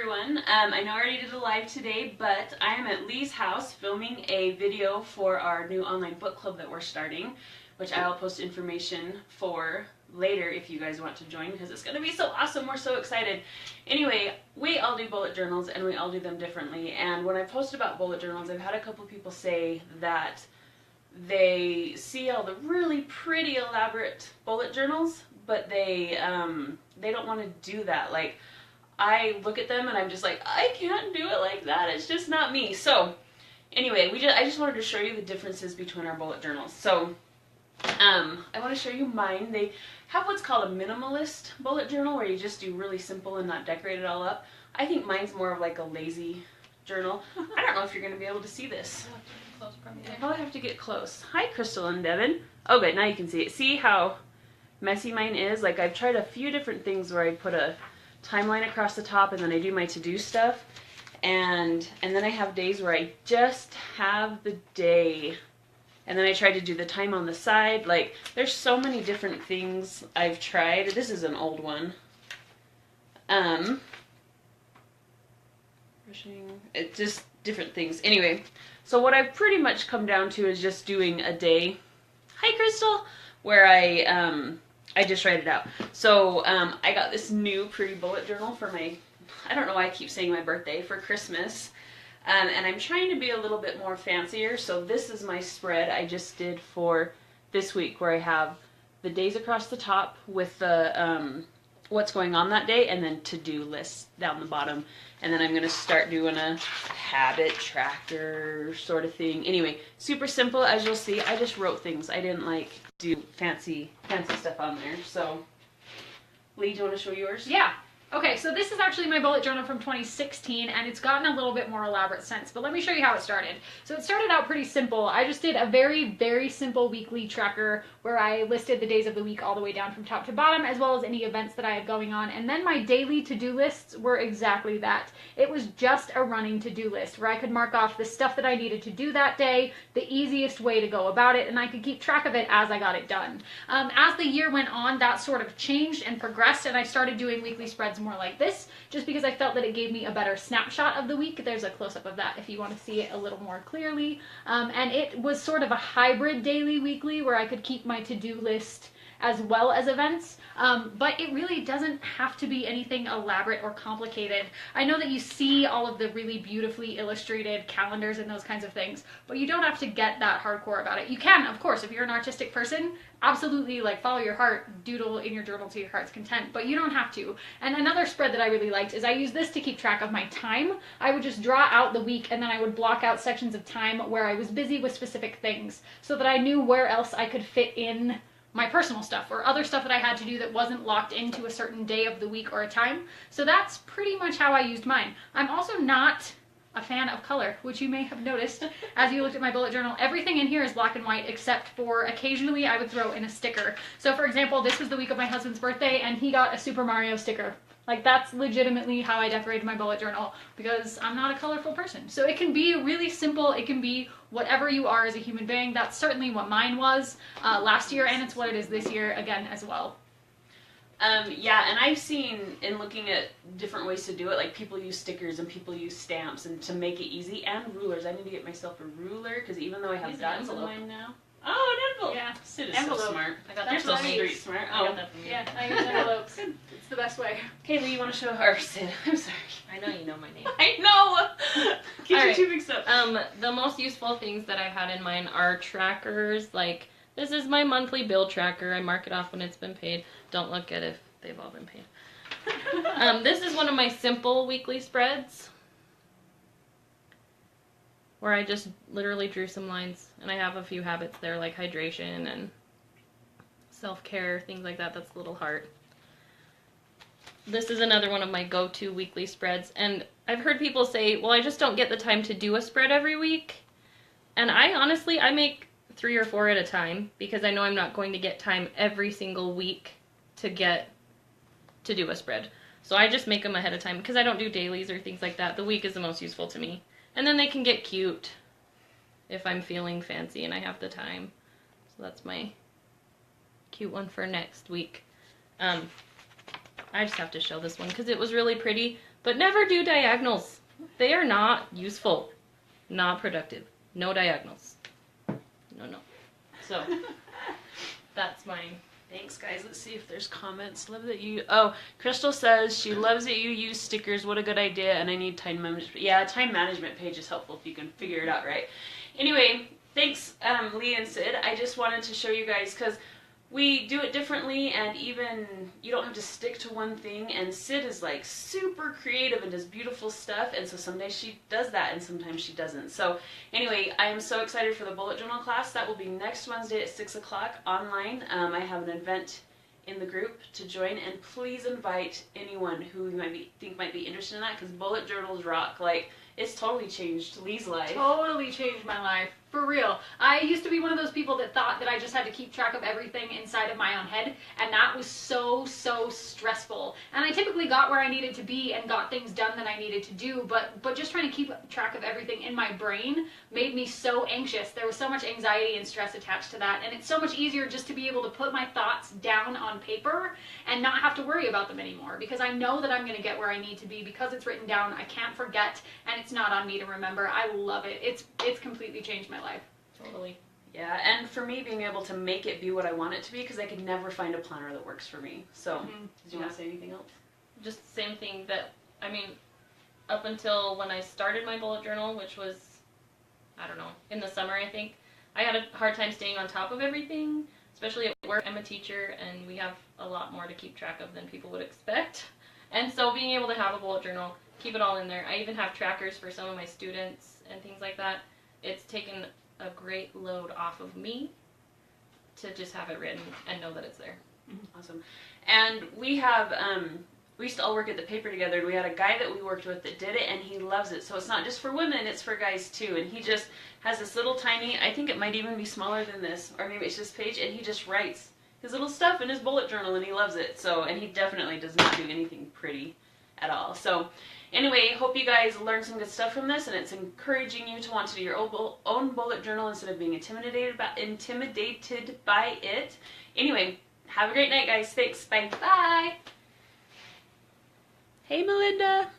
everyone. I know I already did a live today, but I am at Lee's house filming a video for our new online book club that we're starting, which I will post information for later if you guys want to join, because it's going to be so awesome. We're so excited. Anyway, we all do bullet journals and we all do them differently, and when I posted about bullet journals, I've had a couple people say that they see all the really pretty elaborate bullet journals, but they don't want to do that. Like, I look at them and I'm just like, I can't do it like that. It's just not me. So anyway, I just wanted to show you the differences between our bullet journals. So I want to show you mine. They have what's called a minimalist bullet journal, where you just do really simple and not decorate it all up. I think mine's more of like a lazy journal. I don't know if you're going to be able to see this. I probably have to get close. Hi, Crystal and Devin. Oh, good. Now you can see it. See how messy mine is? Like, I've tried a few different things where I put a timeline across the top and then I do my to-do stuff, and then I have days where I just have the day, and then I try to do the time on the side. Like, there's so many different things I've tried. This is an old one. It's just different things. Anyway, so what I've pretty much come down to is just doing a day. Hi, Crystal. Where I just write it out. So I got this new pretty bullet journal for my, I don't know why I keep saying my birthday, for Christmas. And I'm trying to be a little bit more fancier. So this is my spread I just did for this week, where I have the days across the top with the what's going on that day, and then to-do lists down the bottom. And then I'm going to start doing a habit tracker sort of thing. Anyway, super simple, as you'll see. I just wrote things. I didn't like do fancy stuff on there. So, Lee, do you want to show yours? Yeah. Okay, so this is actually my bullet journal from 2016, and it's gotten a little bit more elaborate since, but let me show you how it started. So it started out pretty simple. I just did a very, very simple weekly tracker where I listed the days of the week all the way down from top to bottom, as well as any events that I had going on. And then my daily to-do lists were exactly that. It was just a running to-do list where I could mark off the stuff that I needed to do that day, the easiest way to go about it, and I could keep track of it as I got it done. As the year went on, that sort of changed and progressed, and I started doing weekly spreads more like this, just because I felt that it gave me a better snapshot of the week. There's a close-up of that if you want to see it a little more clearly. And it was sort of a hybrid daily weekly where I could keep my to-do list as well as events, but it really doesn't have to be anything elaborate or complicated. I know that you see all of the really beautifully illustrated calendars and those kinds of things, but you don't have to get that hardcore about it. You can, of course, if you're an artistic person, absolutely, like, follow your heart, doodle in your journal to your heart's content, but you don't have to. And another spread that I really liked is I use this to keep track of my time. I would just draw out the week, and then I would block out sections of time where I was busy with specific things, so that I knew where else I could fit in my personal stuff or other stuff that I had to do that wasn't locked into a certain day of the week or a time. So that's pretty much how I used mine. I'm also not a fan of color, which you may have noticed as you looked at my bullet journal. Everything in here is black and white, except for occasionally I would throw in a sticker. So for example, this was the week of my husband's birthday, and he got a Super Mario sticker. Like, that's legitimately how I decorated my bullet journal, because I'm not a colorful person. So it can be really simple. It can be whatever you are as a human being. That's certainly what mine was last year, and it's what it is this year again as well. Yeah, and I've seen, in looking at different ways to do it, like, people use stickers and people use stamps, and to make it easy, and rulers. I need to get myself a ruler, because even though I have dots in mine now. Oh, an envelope! Yeah. Syd is so smart. You're so street smart. I got that from you. Yeah, I use envelopes. It's the best way. Okay, Lee, you want to show her, Syd? I'm sorry. I know you know my name. I know! Get your two mixed up. The most useful things that I've had in mine are trackers. Like, this is my monthly bill tracker. I mark it off when it's been paid. Don't look at if they've all been paid. This is one of my simple weekly spreads, where I just literally drew some lines, and I have a few habits there, like hydration and self-care, things like that. That's a little heart. This is another one of my go-to weekly spreads, and I've heard people say, well, I just don't get the time to do a spread every week. And I honestly make 3 or 4 at a time, because I know I'm not going to get time every single week to do a spread. So I just make them ahead of time, because I don't do dailies or things like that. The week is the most useful to me. And then they can get cute if I'm feeling fancy and I have the time. So that's my cute one for next week. I just have to show this one because it was really pretty. But never do diagonals. They are not useful. Not productive. No diagonals. No. So, that's mine. Thanks, guys. Let's see if there's comments. Love that you... Oh, Crystal says she loves that you use stickers. What a good idea. And I need time management. Yeah, time management page is helpful if you can figure it out right. Anyway, thanks, Lee and Syd. I just wanted to show you guys because we do it differently, and even you don't have to stick to one thing. And Syd is like super creative and does beautiful stuff, and so some days she does that and sometimes she doesn't. So anyway, I am so excited for the bullet journal class. That will be next Wednesday at 6 o'clock online. I have an event in the group to join, and please invite anyone who you might be interested in that, because bullet journals rock. Like, it's totally changed Lee's life. Totally changed my life. For real. I used to be one of those people that thought that I just had to keep track of everything inside of my own head, and that was so stressful. And I typically got where I needed to be and got things done that I needed to do, but just trying to keep track of everything in my brain made me so anxious. There was so much anxiety and stress attached to that, and it's so much easier just to be able to put my thoughts down on paper and not have to worry about them anymore, because I know that I'm going to get where I need to be because it's written down. I can't forget, and it's not on me to remember. I love it. It's completely changed my life. Totally. Yeah, and for me, being able to make it be what I want it to be, because I could never find a planner that works for me. So, did you want to say anything else? Just the same thing that, I mean, up until when I started my bullet journal, which was, I don't know, in the summer, I think, I had a hard time staying on top of everything, especially at work. I'm a teacher, and we have a lot more to keep track of than people would expect. And so being able to have a bullet journal, keep it all in there. I even have trackers for some of my students and things like that. It's taken a great load off of me to just have it written and know that it's there. Awesome. And we have, we used to all work at the paper together, and we had a guy that we worked with that did it, and he loves it. So it's not just for women, it's for guys too. And he just has this little tiny, I think it might even be smaller than this, or maybe it's this page, and he just writes his little stuff in his bullet journal, and he loves it. So, and he definitely does not do anything pretty at all. So anyway, hope you guys learned some good stuff from this, and it's encouraging you to want to do your own bullet journal instead of being intimidated by it. Anyway, have a great night, guys. Thanks. Bye. Bye. Hey, Melinda.